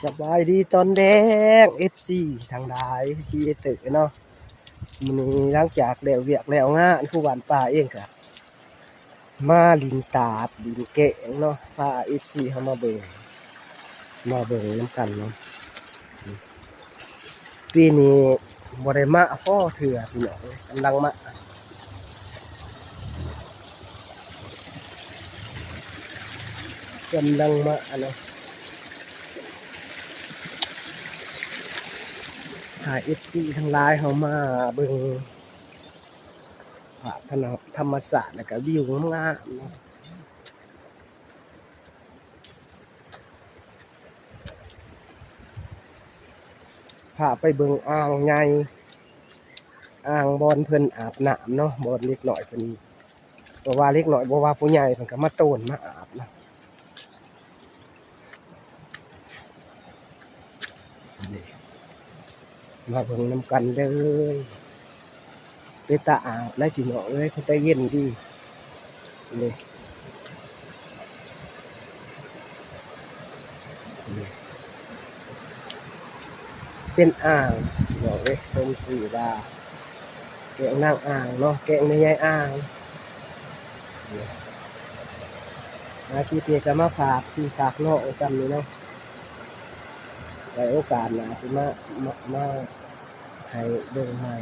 สบายดีตอนแดง FC ทางใดที่ตึกเนาะมื้อนี้หลังจากแล้วเวียกแล้วงานผู้บ้านป่าเองก็มาลินตาดลินเกะเนาะพา FC เฮามาเบิ่งนำกันเนาะปีนี้บ่ได้มาพ้อเถื่อพี่น้องกำลังมาเนาะพา FC ทั้งหลายเฮามาเบิ่งภาพธรรมศาสตร์แล้วก็วิวงามๆเนาะ พาไปเบิ่งอ่างใหญ่อ่างบอนเพิ่นอาบน้ำเนาะบอนเล็กน้อยเพิ่นบ่ว่าเล็กน้อยบ่ว่าผู้ใหญ่เพิ่นก็มาโต้นมาอาบนะนี่มาเบิ่งนำกันเด้อเป็นตาอาบและพี่น้องเอ้ยเพิ่นใจเย็นดีนี่นี่เป็นอ่างพี่น้องเอ้ยสมชื่อว่าแกงนางอ่างเนาะแกงแม่ใหญ่อ่างนี่มาที่เพียก็มาฝากพี่ฝากน้องซ้ำนี่เนาะได้โอกาสหน้าสิมาให้เบิ่งใหม่